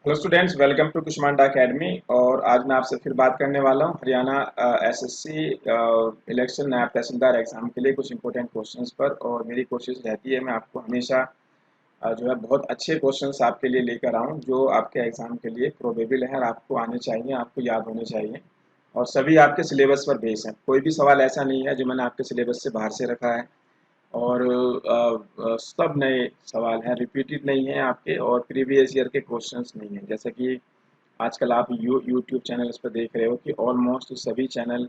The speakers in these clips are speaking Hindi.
Hello students, welcome to Kushmanda academy. और आज मैं आपसे फिर बात करने वाला हूँ हरियाणा एसएससी इलेक्शन नायब तहसीलदार एग्जाम के लिए कुछ इंपॉर्टेंट क्वेश्चंस पर। और मेरी कोशिश रहती है मैं आपको हमेशा जो है बहुत अच्छे क्वेश्चंस आपके लिए लेकर आऊँ जो आपके एग्जाम के लिए प्रोबेबल हैं और आपको आने चाहिए, आपको याद होने चाहिए। और सभी आपके सिलेबस पर बेस हैं, कोई भी सवाल ऐसा नहीं है जो मैंने आपके सिलेबस से बाहर से रखा है। और सब नए सवाल हैं, रिपीटेड नहीं है आपके, और प्रीवियस ईयर के क्वेश्चंस नहीं हैं। जैसे कि आजकल आप यूट्यूब चैनल्स पर देख रहे हो कि ऑलमोस्ट सभी चैनल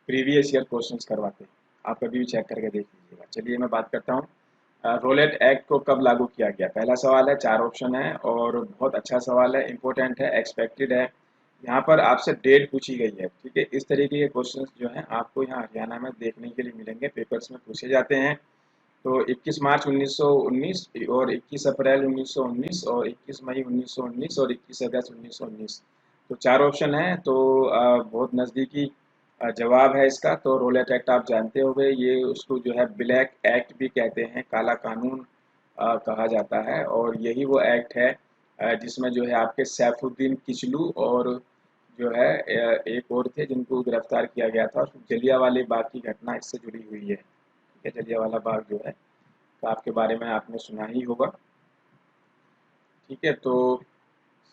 प्रीवियस ईयर क्वेश्चंस करवाते हैं। आप कभी भी चेक करके देख लीजिएगा। चलिए मैं बात करता हूँ रोलेट एक्ट को कब लागू किया गया। पहला सवाल है, 4 ऑप्शन है और बहुत अच्छा सवाल है, इंपॉर्टेंट है, एक्सपेक्टेड है। यहाँ पर आपसे डेट पूछी गई है, ठीक है। इस तरीके के क्वेश्चंस जो हैं आपको यहाँ हरियाणा में देखने के लिए मिलेंगे, पेपर्स में पूछे जाते हैं। तो 21 मार्च 1919 और 21 अप्रैल 1919 और 21 मई 1919 और 21 अगस्त 1919। तो 4 ऑप्शन हैं। तो बहुत नज़दीकी जवाब है इसका। तो रोलेट एक्ट आप जानते होंगे, ये उसको जो है ब्लैक एक्ट भी कहते हैं, काला कानून कहा जाता है। और यही वो एक्ट है जिसमें जो है आपके सैफुद्दीन किचलू और जो है एक और थे जिनको गिरफ्तार किया गया था। और जलियांवाला बाग की घटना इससे जुड़ी हुई है, ठीक है। जलियांवाला बाग जो है तो आपके बारे में आपने सुना ही होगा, ठीक है। तो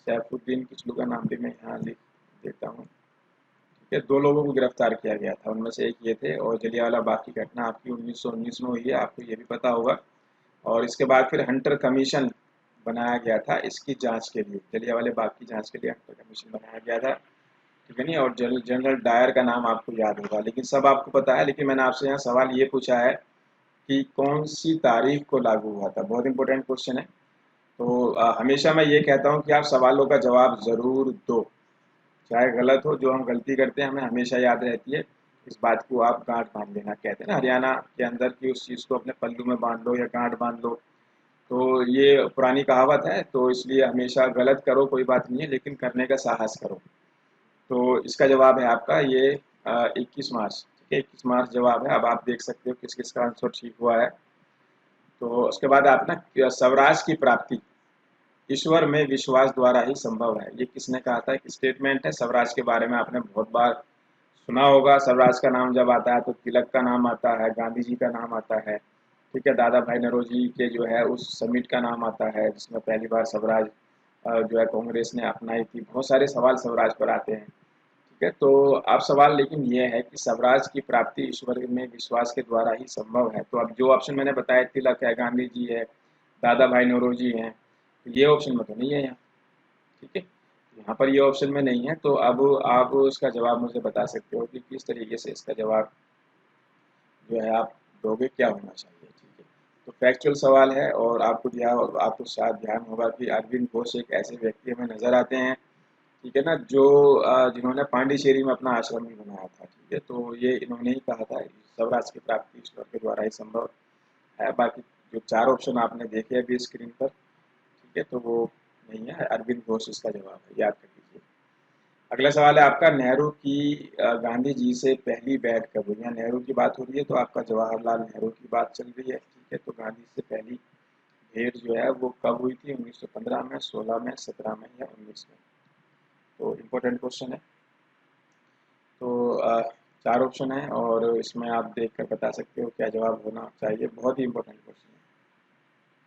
सैफुद्दीन किचलू का नाम भी मैं यहाँ लिख देता हूँ, ठीक है। 2 लोगों को गिरफ्तार किया गया था, उनमें से एक ये थे। और जलियांवाला बाग की घटना आपकी 1919 में हुई है, आपको ये भी पता होगा। और इसके बाद फिर हंटर कमीशन बनाया गया था इसकी जांच के लिए, जलियांवाला बाग की जांच के लिए हंटर कमीशन बनाया गया था, ठीक है नहीं। और जनरल डायर का नाम आपको याद होगा, लेकिन सब आपको पता है। लेकिन मैंने आपसे यहाँ सवाल ये पूछा है कि कौन सी तारीख को लागू हुआ था, बहुत इंपॉर्टेंट क्वेश्चन है। तो हमेशा मैं ये कहता हूँ कि आप सवालों का जवाब ज़रूर दो, चाहे गलत हो। जो हम गलती करते हैं हमें हमेशा याद रहती है, इस बात को आप गांठ बांध लेना। कहते हैं ना हरियाणा के अंदर कि उस चीज़ को अपने पल्लू में बांध लो या गांठ बांध लो। तो ये पुरानी कहावत है, तो इसलिए हमेशा गलत करो कोई बात नहीं है, लेकिन करने का साहस करो। तो इसका जवाब है आपका ये 21 मार्च, ठीक है। 21 मार्च जवाब है। अब आप देख सकते हो किस किस का आंसर ठीक हुआ है। तो उसके बाद आप ना, स्वराज की प्राप्ति ईश्वर में विश्वास द्वारा ही संभव है, ये किसने कहा था। एक स्टेटमेंट है। स्वराज के बारे में आपने बहुत बार सुना होगा। स्वराज का नाम जब आता है तो तिलक का नाम आता है, गांधी जी का नाम आता है, ठीक है। दादा भाई नौरोजी के जो है उस समिट का नाम आता है जिसमें पहली बार स्वराज जो है कांग्रेस ने अपनाई थी। बहुत सारे सवाल स्वराज पर आते हैं, ठीक है। तो आप सवाल लेकिन ये है कि स्वराज की प्राप्ति ईश्वर में विश्वास के द्वारा ही संभव है। तो अब जो ऑप्शन मैंने बताया, तिलक है, गांधी जी है, दादा भाई नौरोजी हैं, तो ये ऑप्शन में तो नहीं है यहाँ, ठीक है। यहाँ पर ये ऑप्शन में नहीं है। तो अब आप इसका जवाब मुझे बता सकते हो कि किस तरीके से इसका जवाब जो है आप दोगे, क्या होना चाहिए, ठीक है। तो फैक्चुअल सवाल है। और आपको आपको शायद ध्यान होगा कि अरविंद घोष एक ऐसे व्यक्ति हमें नजर आते हैं, ठीक है ना, जो जिन्होंने पांडिचेरी में अपना आश्रम भी बनाया था, ठीक है। तो ये इन्होंने ही कहा था स्वराज की प्राप्ति ईश्वर के द्वारा ही संभव है। बाकी जो 4 ऑप्शन आपने देखे अभी स्क्रीन पर, ठीक है, तो वो नहीं है। अरविंद घोष इसका जवाब है, याद कर लीजिए। अगला सवाल है आपका, नेहरू की गांधी जी से पहली भेंट कब हुई। यहाँ नेहरू की बात हो रही है तो आपका जवाहरलाल नेहरू की बात चल रही है, ठीक है। तो गांधी से पहली भेंट जो है वो कब हुई थी, 1915 में, 16 में, 17 में या 19 में। तो इम्पोर्टेंट क्वेश्चन है। तो 4 ऑप्शन है और इसमें आप देख कर बता सकते हो क्या जवाब होना चाहिए। बहुत ही इंपॉर्टेंट क्वेश्चन है।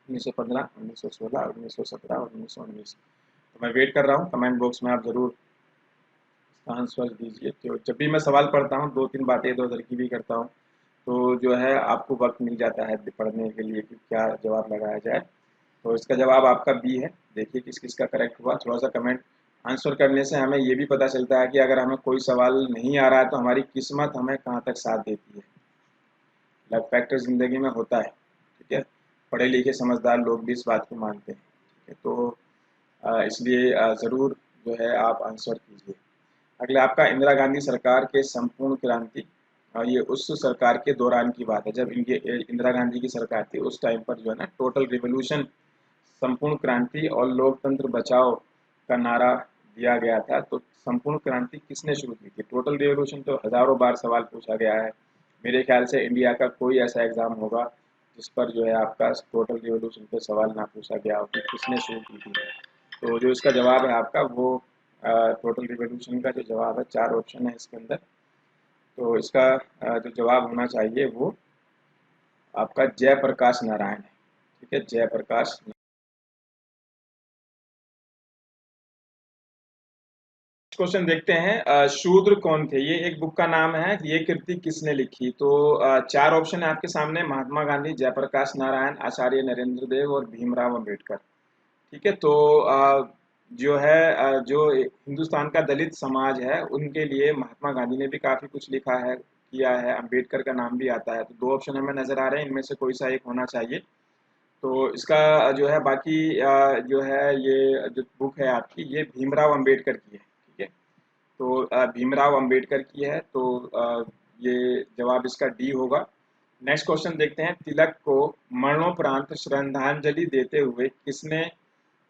1915, 1916, 1917 और 1919। तो मैं वेट कर रहा हूँ, कमेंट बॉक्स में आप ज़रूर आंसर दीजिए। तो जब भी मैं सवाल पढ़ता हूँ 2-3 बातें इधर उधर की भी करता हूँ, तो जो है आपको वक्त मिल जाता है पढ़ने के लिए कि क्या जवाब लगाया जाए। तो इसका जवाब आपका बी है। देखिए किस किस का करेक्ट हुआ। थोड़ा सा कमेंट आंसर करने से हमें ये भी पता चलता है कि अगर हमें कोई सवाल नहीं आ रहा है तो हमारी किस्मत हमें कहाँ तक साथ देती है। लक फैक्टर ज़िंदगी में होता है, ठीक है। पढ़े लिखे समझदार लोग भी इस बात को मानते हैं, ठीक है। तो इसलिए ज़रूर जो है आप आंसर कीजिए। अगला आपका, इंदिरा गांधी सरकार के संपूर्ण क्रांति, ये उस सरकार के दौरान की बात है जब इनके इंदिरा गांधी की सरकार थी। उस टाइम पर जो है ना टोटल रिवोल्यूशन, संपूर्ण क्रांति और लोकतंत्र बचाओ का नारा दिया गया था। तो संपूर्ण क्रांति किसने शुरू की थी। टोटल रिवोल्यूशन तो हजारों बार सवाल पूछा गया है। मेरे ख्याल से इंडिया का कोई ऐसा एग्जाम होगा जिस पर जो है आपका टोटल रिवोल्यूशन पे सवाल ना पूछा गया हो कि किसने शुरू की थी। तो जो इसका जवाब है आपका वो टोटल रिवॉल्यूशन का जो जवाब है, 4 ऑप्शन है इसके अंदर। तो इसका जो जवाब होना चाहिए वो आपका जयप्रकाश नारायण है। ठीक है, जयप्रकाश। क्वेश्चन देखते हैं, शूद्र कौन थे? ये एक बुक का नाम है, ये कृति किसने लिखी? तो 4 ऑप्शन है आपके सामने, महात्मा गांधी, जयप्रकाश नारायण, आचार्य नरेंद्र देव और भीमराव अंबेडकर। ठीक है, तो जो है जो हिंदुस्तान का दलित समाज है उनके लिए महात्मा गांधी ने भी काफी कुछ लिखा है, किया है। अंबेडकर का नाम भी आता है। तो 2 ऑप्शन हमें नजर आ रहे हैं, इनमें से कोई सा एक होना चाहिए। तो इसका जो है बाकी जो है ये जो बुक है आपकी, ये भीमराव अंबेडकर की है। ठीक है, तो भीमराव अंबेडकर की है। तो ये जवाब इसका डी होगा। नेक्स्ट क्वेश्चन देखते हैं, तिलक को मरणोपरांत श्रद्धांजलि देते हुए किसने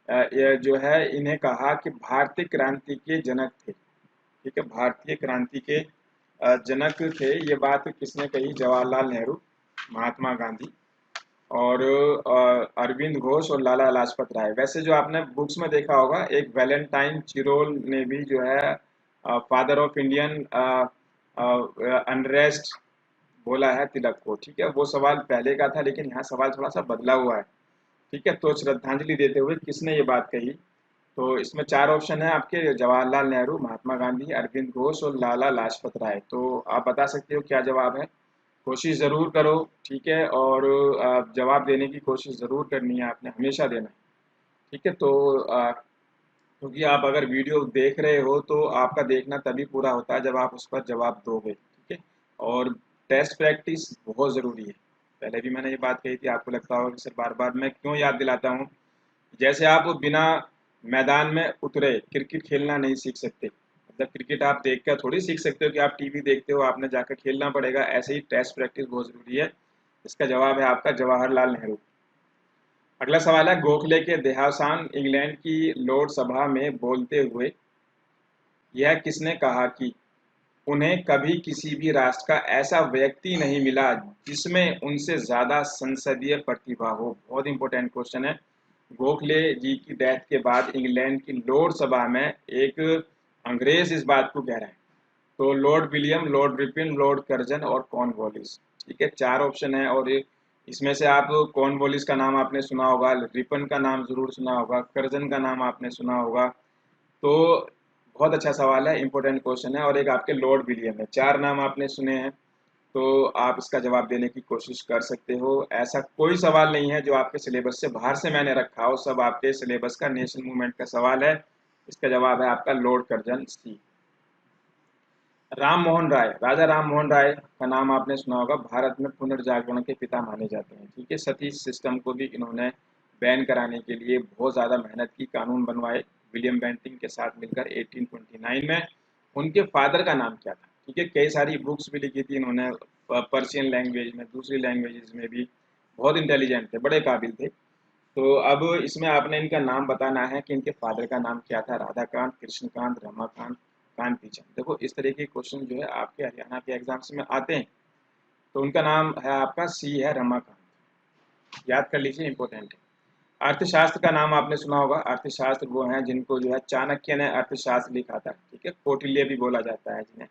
ये जो है इन्हें कहा कि भारतीय क्रांति के जनक थे? ठीक है, भारतीय क्रांति के जनक थे, ये बात किसने कही? जवाहरलाल नेहरू, महात्मा गांधी और अरविंद घोष और लाला लाजपत राय। वैसे जो आपने बुक्स में देखा होगा, एक वैलेंटाइन चिरोल ने भी जो है फादर ऑफ इंडियन अनरेस्ट बोला है तिलक को। ठीक है, वो सवाल पहले का था, लेकिन यहाँ सवाल थोड़ा सा बदला हुआ है। ठीक है, तो श्रद्धांजलि देते हुए किसने ये बात कही? तो इसमें 4 ऑप्शन है आपके, जवाहरलाल नेहरू, महात्मा गांधी, अरविंद घोष और लाला लाजपत राय। तो आप बता सकते हो क्या जवाब है। कोशिश ज़रूर करो। ठीक है, और जवाब देने की कोशिश ज़रूर करनी है, आपने हमेशा देना है। ठीक है, तो क्योंकि आप अगर वीडियो देख रहे हो तो आपका देखना तभी पूरा होता है जब आप उस पर जवाब दोगे। ठीक है, और टेस्ट प्रैक्टिस बहुत ज़रूरी है। पहले भी मैंने ये बात कही थी, आपको लगता होगा कि सर बार बार मैं क्यों याद दिलाता हूँ। जैसे आप बिना मैदान में उतरे क्रिकेट खेलना नहीं सीख सकते। मतलब क्रिकेट आप देख कर थोड़ी सीख सकते हो कि आप टीवी देखते हो, आपने जाकर खेलना पड़ेगा। ऐसे ही टेस्ट प्रैक्टिस बहुत ज़रूरी है। इसका जवाब है आपका जवाहरलाल नेहरू। अगला सवाल है, गोखले के देहावसान इंग्लैंड की लोक सभा में बोलते हुए यह किसने कहा कि उन्हें कभी किसी भी राष्ट्र का ऐसा व्यक्ति नहीं मिला जिसमें उनसे ज्यादा संसदीय प्रतिभा हो? बहुत इंपॉर्टेंट क्वेश्चन है। गोखले जी की डेथ के बाद इंग्लैंड की लोक सभा में एक अंग्रेज इस बात को कह रहे हैं। तो Lord William, Lord Ripon, Lord Curzon और कॉर्नवालिस। ठीक है, 4 ऑप्शन है, और इसमें से आप कॉर्नवालिस का नाम आपने सुना होगा, रिपन का नाम जरूर सुना होगा, कर्जन का नाम आपने सुना होगा। तो बहुत अच्छा सवाल है, इंपॉर्टेंट क्वेश्चन है। और एक आपके लॉर्ड विलियम है। 4 नाम आपने सुने हैं, तो आप इसका जवाब देने की कोशिश कर सकते हो। ऐसा कोई सवाल नहीं है जो आपके सिलेबस से बाहर से मैंने रखा हो, सब आपके सिलेबस का नेशनल मूवमेंट का सवाल है। इसका जवाब है आपका लॉर्ड कर्जन, सी। राम मोहन राय, राजा राम मोहन राय का नाम आपने सुना होगा, भारत में पुनर्जागरण के पिता माने जाते हैं। ठीक है, सती सिस्टम को भी इन्होंने बैन कराने के लिए बहुत ज़्यादा मेहनत की, कानून बनवाए विलियम बेंटिंग के साथ मिलकर 1829 में। उनके फादर का नाम क्या था? ठीक है, कई सारी बुक्स भी लिखी थी इन्होंने, पर्शियन लैंग्वेज में, दूसरी लैंग्वेजेस में भी। बहुत इंटेलिजेंट थे, बड़े काबिल थे। तो अब इसमें आपने इनका नाम बताना है कि इनके फादर का नाम क्या था। राधाकांत, कृष्णकांत, रमाकांत, कांति चंद। देखो इस तरह के क्वेश्चन जो है आपके हरियाणा के एग्जाम्स में आते हैं। तो उनका नाम है आपका सी है, रमाकांत। याद कर लीजिए, इंपॉर्टेंट है। अर्थशास्त्र का नाम आपने सुना होगा। अर्थशास्त्र वो हैं जिनको जो है चाणक्य ने अर्थशास्त्र लिखा था। ठीक है, कौटिल्य भी बोला जाता है जिन्हें।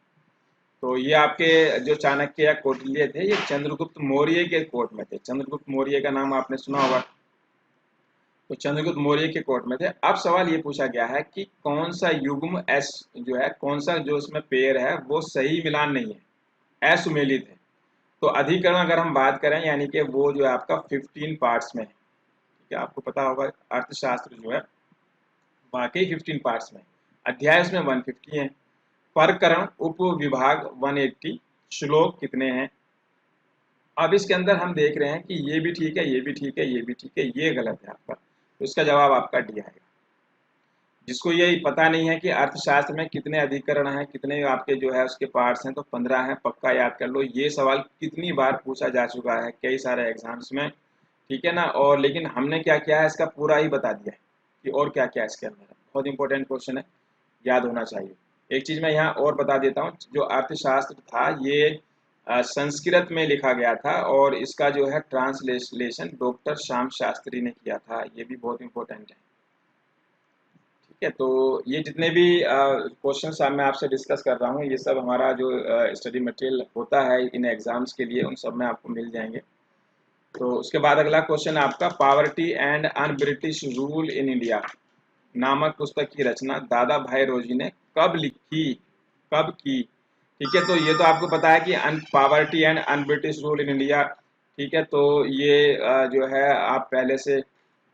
तो ये आपके जो चाणक्य या कौटिल्य थे, ये चंद्रगुप्त मौर्य के कोर्ट में थे। चंद्रगुप्त मौर्य का नाम आपने सुना होगा। तो चंद्रगुप्त मौर्य के कोर्ट में थे। अब सवाल ये पूछा गया है कि कौन सा युग्म एस जो है, कौन सा जो इसमें पेयर है वो सही मिलान नहीं है, असुमेलित है। तो अधिकरण अगर हम बात करें, यानी कि वो जो है आपका 15 पार्ट्स में है। ठीक है, आपको पता होगा अर्थशास्त्र जो है वाकई 15 पार्ट्स में। अध्याय उसमें 150 है। प्रकरण उप विभाग 180। श्लोक कितने हैं? अब इसके अंदर हम देख रहे हैं कि ये भी ठीक है, ये भी ठीक है, ये भी ठीक है, ये गलत है आपका। तो इसका जवाब आपका डी आएगा। जिसको ये पता नहीं है कि अर्थशास्त्र में कितने अधिकरण हैं, कितने आपके जो है उसके पार्ट्स हैं, तो 15 हैं, पक्का याद कर लो। ये सवाल कितनी बार पूछा जा चुका है कई सारे एग्जाम्स में। ठीक है ना, और लेकिन हमने क्या किया है, इसका पूरा ही बता दिया है कि और क्या क्या इसके अंदर है। बहुत इंपॉर्टेंट क्वेश्चन है, याद होना चाहिए। एक चीज मैं यहाँ और बता देता हूँ, जो अर्थशास्त्र था ये संस्कृत में लिखा गया था, और इसका जो है ट्रांसलेशन डॉक्टर श्याम शास्त्री ने किया था। ये भी बहुत इंपॉर्टेंट है। ठीक है, तो ये जितने भी क्वेश्चंस मैं आपसे डिस्कस कर रहा हूँ, ये सब हमारा जो स्टडी मटेरियल होता है इन एग्जाम्स के लिए, उन सब में आपको मिल जाएंगे। तो उसके बाद अगला क्वेश्चन है आपका, poverty and un British rule in India नामक पुस्तक की रचना दादा भाई रोजी ने कब लिखी, कब की? ठीक है, तो ये तो आपको पता है कि poverty and un British rule in India. ठीक है, तो ये जो है आप पहले से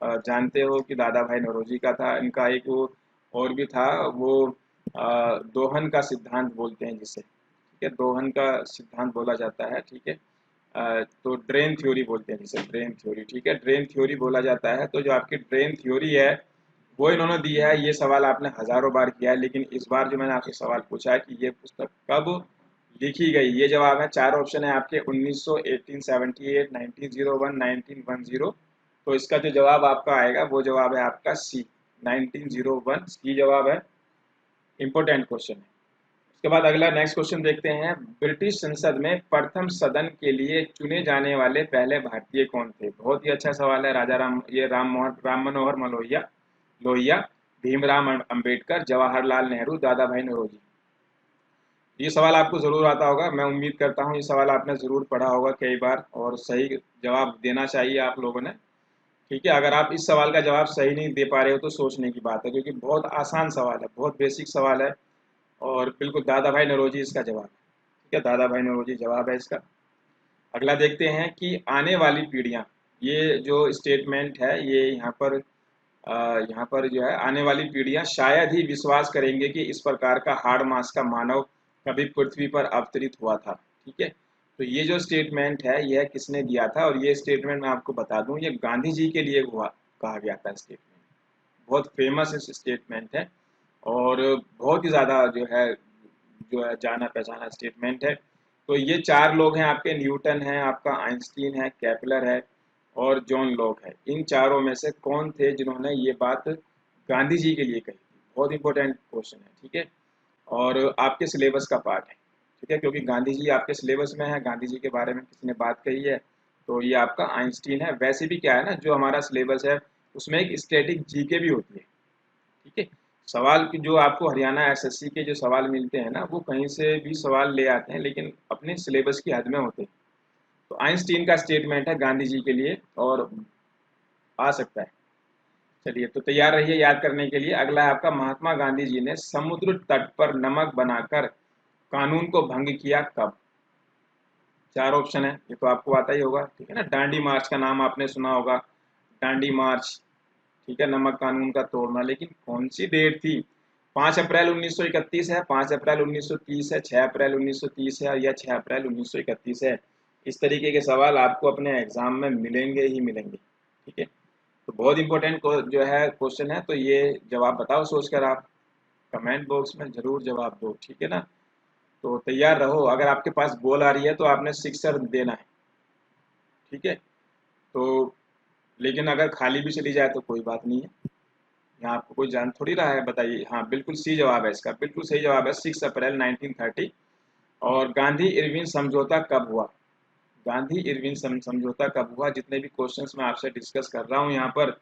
जानते हो कि दादा भाई नौरोजी का था। इनका एक वो और भी था, वो दोहन का सिद्धांत बोलते हैं जिसे, ठीक है, दोहन का सिद्धांत बोला जाता है। ठीक है, तो ड्रेन थ्योरी बोलते हैं जिसे, ड्रेन थ्योरी। ठीक है, ड्रेन थ्योरी बोला जाता है। तो जो आपकी ड्रेन थ्योरी है वो इन्होंने दी है। ये सवाल आपने हजारों बार किया है, लेकिन इस बार जो मैंने आपसे सवाल पूछा है कि ये पुस्तक कब लिखी गई, ये जवाब है। चार ऑप्शन है आपके, 1900, 1878, 1901, 1910। तो इसका जो जवाब आपका आएगा वो जवाब है आपका सी, 1901 सी जवाब है। इंपॉर्टेंट क्वेश्चन है। उसके बाद अगला नेक्स्ट क्वेश्चन देखते हैं, ब्रिटिश संसद में प्रथम सदन के लिए चुने जाने वाले पहले भारतीय कौन थे? बहुत ही अच्छा सवाल है। राजा राम, ये राम मनोहर मलोहिया, लोहिया, भीमराव अंबेडकर, जवाहरलाल नेहरू, दादा भाई नौरोजी। ये सवाल आपको जरूर आता होगा, मैं उम्मीद करता हूँ ये सवाल आपने जरूर पढ़ा होगा कई बार, और सही जवाब देना चाहिए आप लोगों ने। ठीक है, अगर आप इस सवाल का जवाब सही नहीं दे पा रहे हो तो सोचने की बात है, क्योंकि बहुत आसान सवाल है, बहुत बेसिक सवाल है, और बिल्कुल दादा भाई नौरोजी इसका जवाब है। ठीक है, दादा भाई नौरोजी जवाब है इसका। अगला देखते हैं कि आने वाली पीढ़ियां, ये जो स्टेटमेंट है ये यहाँ पर जो है, आने वाली पीढ़ियां शायद ही विश्वास करेंगे कि इस प्रकार का हाड़ मास का मानव कभी पृथ्वी पर अवतरित हुआ था। ठीक है, तो ये जो स्टेटमेंट है यह किसने दिया था? और ये स्टेटमेंट मैं आपको बता दूं, ये गांधी जी के लिए हुआ, कहा गया था स्टेटमेंट। बहुत फेमस स्टेटमेंट है, और बहुत ही ज़्यादा जो है जाना पहचाना स्टेटमेंट है। तो ये चार लोग हैं आपके, न्यूटन है, आपका आइंस्टीन है, केपलर है, और जॉन लॉक है। इन चारों में से कौन थे जिन्होंने ये बात गांधी जी के लिए कही थी? बहुत इंपॉर्टेंट क्वेश्चन है। ठीक है, और आपके सिलेबस का पार्ट है। ठीक है, क्योंकि गांधी जी आपके सिलेबस में है, गांधी जी के बारे में किसी ने बात कही है, तो ये आपका आइंस्टीन है। वैसे भी क्या है ना, जो हमारा सिलेबस है उसमें एक स्टैटिक जीके भी होती है। ठीक है, सवाल की जो आपको हरियाणा एसएससी के जो सवाल मिलते हैं ना, वो कहीं से भी सवाल ले आते हैं, लेकिन अपने सिलेबस की हद में होते हैं। तो आइंस्टीन का स्टेटमेंट है गांधी जी के लिए, और आ सकता है। चलिए, तो तैयार रहिए याद करने के लिए। अगला है आपका, महात्मा गांधी जी ने समुद्र तट पर नमक बनाकर कानून को भंग किया कब? चार ऑप्शन है, ये तो आपको आता ही होगा। ठीक है ना, दांडी मार्च का नाम आपने सुना होगा, दांडी मार्च। ठीक है, नमक कानून का तोड़ना, लेकिन कौन सी डेट थी? 5 अप्रैल 1931 है, 5 अप्रैल 1930 है, 6 अप्रैल 1930 है, या 6 अप्रैल 1931 है? इस तरीके के सवाल आपको अपने एग्जाम में मिलेंगे ही मिलेंगे। ठीक है, तो बहुत इंपॉर्टेंट जो है क्वेश्चन है, तो ये जवाब बताओ सोचकर आप, कमेंट बॉक्स में जरूर जवाब दो। ठीक है ना, तो तैयार रहो। अगर आपके पास बॉल आ रही है तो आपने सिक्सर देना है। ठीक है, तो लेकिन अगर खाली भी चली जाए तो कोई बात नहीं है, यहाँ आपको कोई जान थोड़ी रहा है। बताइए, हाँ बिल्कुल सी जवाब है इसका, बिल्कुल सही जवाब है, 6 अप्रैल 1930। और गांधी इरविन समझौता कब हुआ? गांधी इरविन समझौता कब हुआ? जितने भी क्वेश्चंस मैं आपसे डिस्कस कर रहा हूँ यहाँ पर,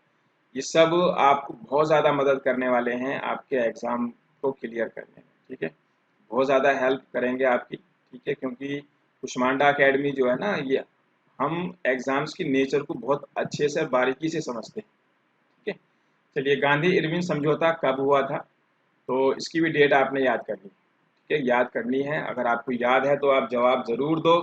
ये सब आपको बहुत ज़्यादा मदद करने वाले हैं आपके एग्ज़ाम को क्लियर करने में। ठीक है, बहुत ज़्यादा हेल्प करेंगे आपकी। ठीक है, क्योंकि कुष्मांडा एकेडमी जो है ना, ये हम एग्ज़ाम्स की नेचर को बहुत अच्छे से बारीकी से समझते हैं। ठीक है, चलिए, गांधी इरविन समझौता कब हुआ था? तो इसकी भी डेट आपने याद करनी है। ठीक है, याद करनी है। अगर आपको याद है तो आप जवाब ज़रूर दो,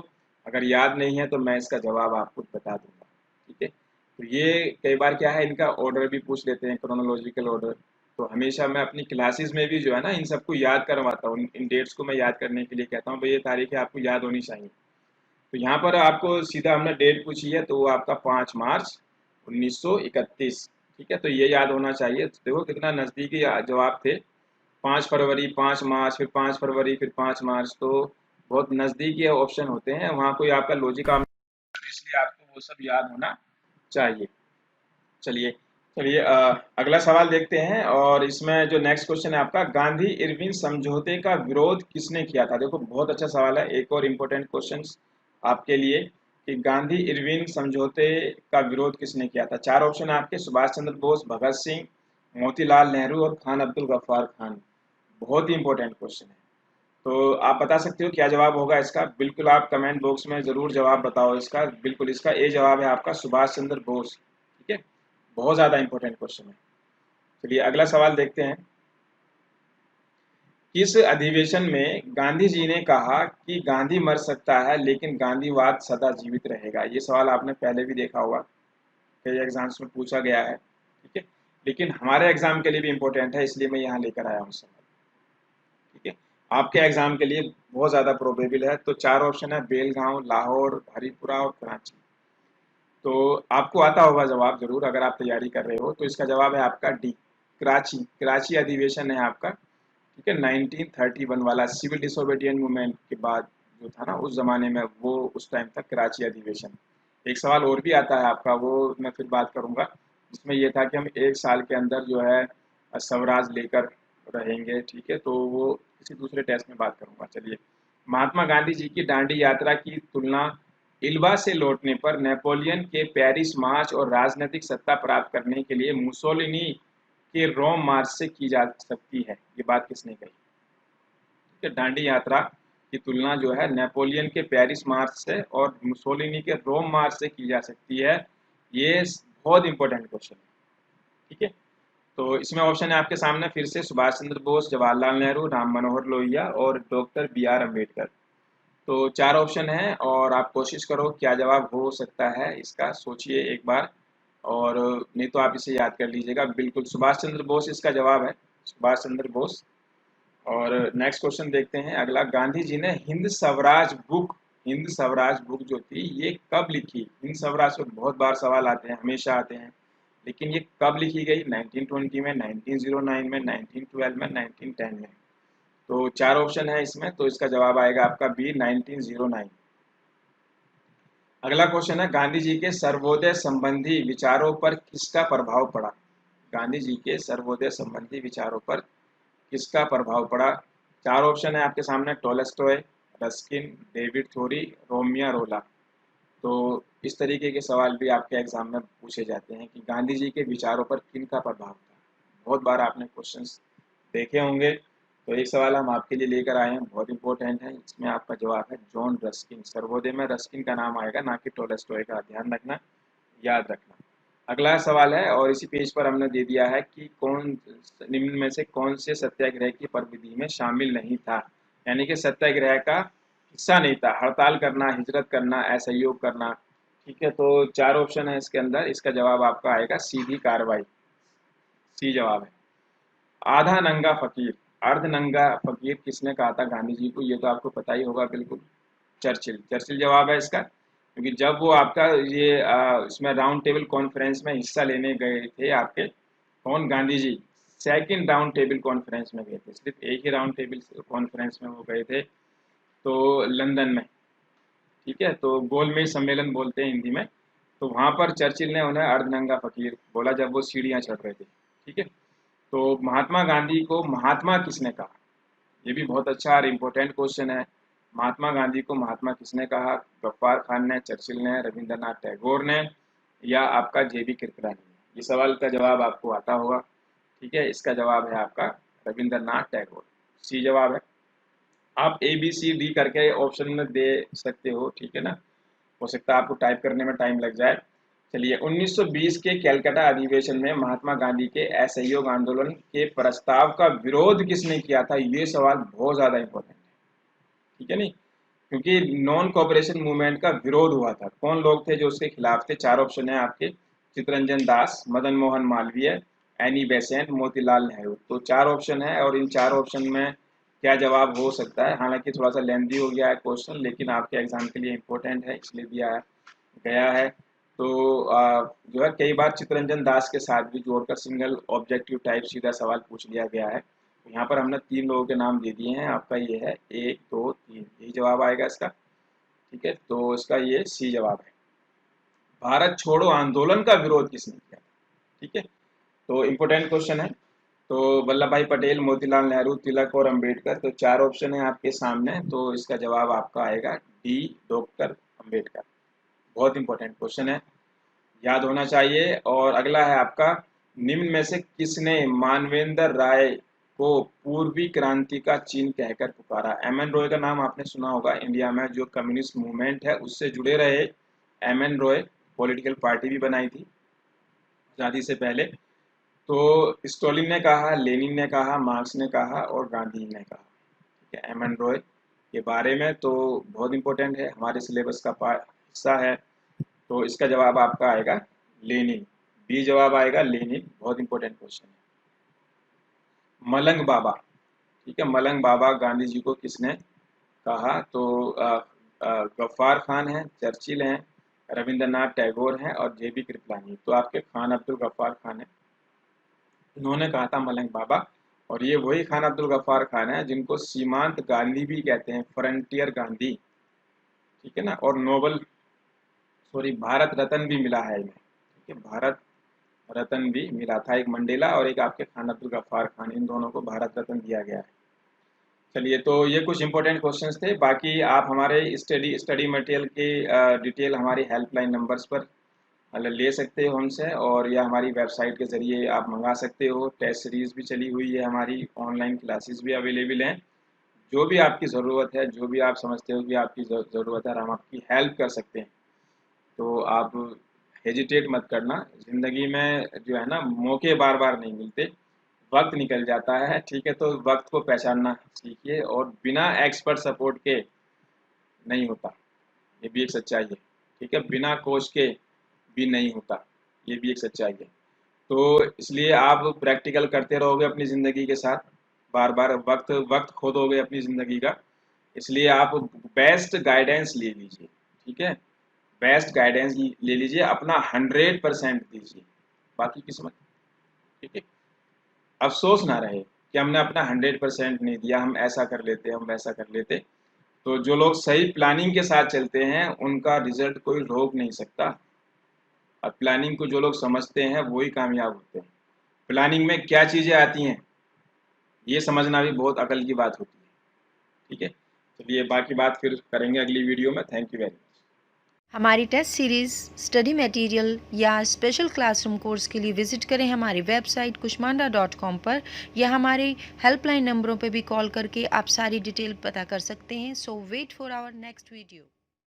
अगर याद नहीं है तो मैं इसका जवाब आपको बता दूंगा। ठीक है, तो ये कई बार क्या है, इनका ऑर्डर भी पूछ लेते हैं, क्रोनोलॉजिकल ऑर्डर। तो हमेशा मैं अपनी क्लासेस में भी जो है ना, इन सबको याद करवाता हूँ, इन डेट्स को मैं याद करने के लिए कहता हूँ भाई ये तारीखें आपको याद होनी चाहिए। तो यहाँ पर आपको सीधा हमने डेट पूछी है, तो वो आपका 5 मार्च 1931। ठीक है, तो ये याद होना चाहिए। देखो कितना नज़दीकी जवाब थे, 5 फरवरी, 5 मार्च, फिर 5 फरवरी, फिर 5 मार्च। तो बहुत नज़दीकी ऑप्शन होते हैं, वहाँ कोई आपका लॉजिक काम, इसलिए आपको वो सब याद होना चाहिए। चलिए, चलिए अगला सवाल देखते हैं, और इसमें जो नेक्स्ट क्वेश्चन है आपका, गांधी इरविन समझौते का विरोध किसने किया था? देखो बहुत अच्छा सवाल है, एक और इम्पोर्टेंट क्वेश्चन आपके लिए, कि गांधी इरविन समझौते का विरोध किसने किया था? चार ऑप्शन है आपके, सुभाष चंद्र बोस, भगत सिंह, मोतीलाल नेहरू और खान अब्दुल गफ्फार खान। बहुत ही इंपॉर्टेंट क्वेश्चन है। तो आप बता सकते हो क्या जवाब होगा इसका? बिल्कुल आप कमेंट बॉक्स में ज़रूर जवाब बताओ इसका। बिल्कुल इसका ए जवाब है आपका सुभाष चंद्र बोस। ठीक है, बहुत ज़्यादा इंपॉर्टेंट क्वेश्चन है। चलिए अगला सवाल देखते हैं। किस अधिवेशन में गांधी जी ने कहा कि गांधी मर सकता है लेकिन गांधीवाद सदा जीवित रहेगा? ये सवाल आपने पहले भी देखा होगा, कई एग्जाम्स में पूछा गया है। ठीक है, लेकिन हमारे एग्जाम के लिए भी इम्पोर्टेंट है, इसलिए मैं यहाँ लेकर आया हूँ सवाल। ठीक है, आपके एग्जाम के लिए बहुत ज़्यादा प्रोबेबल है। तो चार ऑप्शन है, बेलगांव, लाहौर, हरिपुरा और कराची। तो आपको आता होगा जवाब जरूर, अगर आप तैयारी कर रहे हो। तो इसका जवाब है आपका डी, कराची। कराची अधिवेशन है आपका। ठीक है, 1931 वाला सिविल डिसोबीडियंट मूवमेंट के बाद जो था ना उस जमाने में, वो उस टाइम तक कराची अधिवेशन। एक सवाल और भी आता है आपका, वो मैं फिर बात करूंगा, जिसमें ये था कि हम एक साल के अंदर जो है स्वराज लेकर रहेंगे। ठीक है, तो वो किसी दूसरे टेस्ट में बात करूंगा। चलिए, महात्मा गांधी जी की दांडी यात्रा की तुलना इल्वा से लौटने पर नेपोलियन के पेरिस मार्च और राजनीतिक सत्ता प्राप्त करने के लिए मुसोलिनी के रोम मार्च से की जा सकती है? ये बात किसने कही? ठीक है, दांडी यात्रा की तुलना जो है नेपोलियन के पेरिस मार्च से और मुसोलिनी के रोम मार्च से की जा सकती है। ये बहुत इंपॉर्टेंट क्वेश्चन है। ठीक है, तो इसमें ऑप्शन है आपके सामने फिर से, सुभाष चंद्र बोस, जवाहरलाल नेहरू, राम मनोहर लोहिया और डॉक्टर बी आर अम्बेडकर। तो चार ऑप्शन है और आप कोशिश करो क्या जवाब हो सकता है इसका, सोचिए एक बार। और नहीं तो आप इसे याद कर लीजिएगा। बिल्कुल सुभाष चंद्र बोस इसका जवाब है, सुभाष चंद्र बोस। और नेक्स्ट क्वेश्चन देखते हैं अगला। गांधी जी ने हिंद स्वराज बुक जो थी ये कब लिखी? हिंद स्वराज पे बहुत बार सवाल आते हैं, हमेशा आते हैं, लेकिन ये कब लिखी गई? 1920 में, 1909 में, 1912 में, 1910 में। तो चार ऑप्शन है इसमें, तो इसका जवाब आएगा आपका बी, 1909। अगला क्वेश्चन है, गांधी जी के सर्वोदय संबंधी विचारों पर किसका प्रभाव पड़ा? गांधी जी के सर्वोदय संबंधी विचारों पर किसका प्रभाव पड़ा? चार ऑप्शन है आपके सामने, टोलेस्टॉय, रस्किन, डेविड थोरी, रोमियो रोला। तो इस तरीके के सवाल भी आपके एग्जाम में पूछे जाते हैं कि गांधी जी के विचारों पर किनका प्रभाव था। बहुत बार आपने क्वेश्चंस देखे होंगे। तो एक सवाल हम आपके लिए लेकर आए हैं, बहुत इंपॉर्टेंट है। इसमें आपका जवाब है जॉन रस्किन। सर्वोदय में रस्किन का नाम आएगा, ना कि टोलेस्टॉय का। ध्यान रखना, याद रखना। अगला सवाल है और इसी पेज पर हमने दे दिया है कि कौन निम्न में से कौन से सत्याग्रह की प्रविधि में शामिल नहीं था? यानी कि सत्याग्रह का हिस्सा नहीं था। हड़ताल करना, हिजरत करना, असहयोग करना। ठीक है, तो चार ऑप्शन है इसके अंदर, इसका जवाब आपका आएगा सीधी कार्रवाई, सी जवाब है। आधा नंगा फकीर, अर्ध नंगा फकीर किसने कहा था गांधी जी को? ये तो आपको पता ही होगा बिल्कुल, चर्चिल। चर्चिल जवाब है इसका, क्योंकि जब वो आपका ये इसमें राउंड टेबल कॉन्फ्रेंस में हिस्सा लेने गए थे आपके, कौन? Gandhi ji. Second round table conference में गए थे, सिर्फ एक ही राउंड टेबल कॉन्फ्रेंस में वो गए थे, तो लंदन में। ठीक है, तो गोलमेज सम्मेलन बोलते हैं हिंदी में। तो वहां पर चर्चिल ने उन्हें अर्धनंगा फकीर बोला जब वो सीढ़ियां चढ़ रहे थे। ठीक है, तो महात्मा गांधी को महात्मा किसने कहा? ये भी बहुत अच्छा और इम्पोर्टेंट क्वेश्चन है। महात्मा गांधी को महात्मा किसने कहा? गफ्फार खान ने, चर्चिल ने, रविंद्रनाथ टैगोर ने, या आपका जेबी कृपलानी ने? ये सवाल का जवाब आपको आता होगा। ठीक है, इसका जवाब है आपका रविंद्रनाथ टैगोर, सी जवाब है। आप ए बी सी डी करके ऑप्शन में दे सकते हो, ठीक है ना, हो सकता है आपको टाइप करने में टाइम लग जाए। चलिए, 1920 के कैलकाटा अधिवेशन में महात्मा गांधी के असहयोग आंदोलन के प्रस्ताव का विरोध किसने किया था? ये सवाल बहुत ज्यादा इंपॉर्टेंट है। ठीक है नहीं, क्योंकि नॉन कोऑपरेशन मूवमेंट का विरोध हुआ था। कौन लोग थे जो उसके खिलाफ थे? चार ऑप्शन है आपके, चित्तरंजन दास, मदन मोहन मालवीय, एनी बेसेंट, मोतीलाल नेहरू। तो चार ऑप्शन है और इन चार ऑप्शन में क्या जवाब हो सकता है? हालांकि थोड़ा सा लेंदी हो गया है क्वेश्चन, लेकिन आपके एग्जाम के लिए इंपॉर्टेंट है, इसलिए दिया गया है। तो जो है कई बार चित्तरंजन दास के साथ भी जोड़कर सिंगल ऑब्जेक्टिव टाइप सीधा सवाल पूछ लिया गया है। तो यहाँ पर हमने तीन लोगों के नाम दे दिए हैं, आपका ये है 1 2 3, यही जवाब आएगा इसका। ठीक है, तो इसका ये सी जवाब है। भारत छोड़ो आंदोलन का विरोध किसने किया? ठीक है, तो इम्पोर्टेंट क्वेश्चन है। तो वल्लभ भाई पटेल, मोतीलाल नेहरू, तिलक और अंबेडकर। तो चार ऑप्शन है आपके सामने, तो इसका जवाब आपका आएगा डी, डॉक्टर अंबेडकर। बहुत इंपॉर्टेंट क्वेश्चन है, याद होना चाहिए। और अगला है आपका, निम्न में से किसने मानवेंद्र राय को पूर्वी क्रांति का चिन्ह कहकर पुकारा? एम एन रॉय का नाम आपने सुना होगा। इंडिया में जो कम्युनिस्ट मूवमेंट है उससे जुड़े रहे M N Roy. Political party भी बनाई थी आज़ादी से पहले। तो स्टोलिन ने कहा, लेनिन ने कहा, मार्क्स ने कहा और गांधी ने कहा। ठीक है, एम एन रॉय के बारे में तो बहुत इंपॉर्टेंट है, हमारे सिलेबस का हिस्सा है। तो इसका जवाब आपका आएगा लेनिन। बी जवाब आएगा लेनिन। बहुत इंपॉर्टेंट क्वेश्चन है। मलंग बाबा, ठीक है, मलंग बाबा गांधी जी को किसने कहा? तो गफ्फार खान है, चर्चिल हैं, रविंद्रनाथ टैगोर हैं और जेबी कृपलानी। तो आपके खान अब्दुल गफ्फार खान है, इन्होंने कहा था मलंग बाबा। और ये वही खान अब्दुल गफ्फार खान है जिनको सीमांत गांधी भी कहते हैं, फ्रंटियर गांधी। ठीक है ना। और नोबल भारत रत्न भी मिला है इन्हें। ठीक है, भारत रत्न भी मिला था, एक मंडेला और एक आपके खान अब्दुल गफ्फार खान, इन दोनों को भारत रत्न दिया गया है। चलिए, तो ये कुछ इंपॉर्टेंट क्वेश्चंस थे। बाकी आप हमारे स्टडी मटेरियल के डिटेल हमारी हेल्पलाइन नंबर्स पर मतलब ले सकते हो हमसे, और या हमारी वेबसाइट के ज़रिए आप मंगा सकते हो। टेस्ट सीरीज़ भी चली हुई है हमारी, ऑनलाइन क्लासेस भी अवेलेबल हैं। जो भी आपकी ज़रूरत है, जो भी आप समझते हो कि आपकी ज़रूरत है, हम आपकी हेल्प कर सकते हैं। तो आप हेजिटेट मत करना। ज़िंदगी में जो है ना, मौके बार बार नहीं मिलते, वक्त निकल जाता है। ठीक है, तो वक्त को पहचानना सीखिए, और बिना एक्सपर्ट सपोर्ट के नहीं होता, ये भी एक सच्चाई है। ठीक है, बिना कोच के भी नहीं होता, ये भी एक सच्चाई है। तो इसलिए आप प्रैक्टिकल करते रहोगे अपनी ज़िंदगी के साथ, बार बार वक्त वक्त खो दोगे अपनी ज़िंदगी का। इसलिए आप बेस्ट गाइडेंस ले लीजिए। ठीक है, बेस्ट गाइडेंस ले लीजिए, अपना 100% दीजिए, बाकी किस्मत। ठीक है, अफसोस ना रहे कि हमने अपना 100% नहीं दिया, हम ऐसा कर लेते, हम वैसा कर लेते। तो जो लोग सही प्लानिंग के साथ चलते हैं उनका रिजल्ट कोई रोक नहीं सकता। और प्लानिंग को जो लोग समझते हैं वही कामयाब होते हैं। प्लानिंग में क्या चीज़ें आती हैं ये समझना भी बहुत अकल की बात होती है। ठीक है, चलिए बाकी बात फिर करेंगे अगली वीडियो में। Thank you very much. हमारी टेस्ट सीरीज़, स्टडी मटेरियल या स्पेशल क्लासरूम कोर्स के लिए विजिट करें हमारी वेबसाइट kushmanda.com पर, या हमारे हेल्पलाइन नंबरों पर भी कॉल करके आप सारी डिटेल पता कर सकते हैं। So wait for our next video.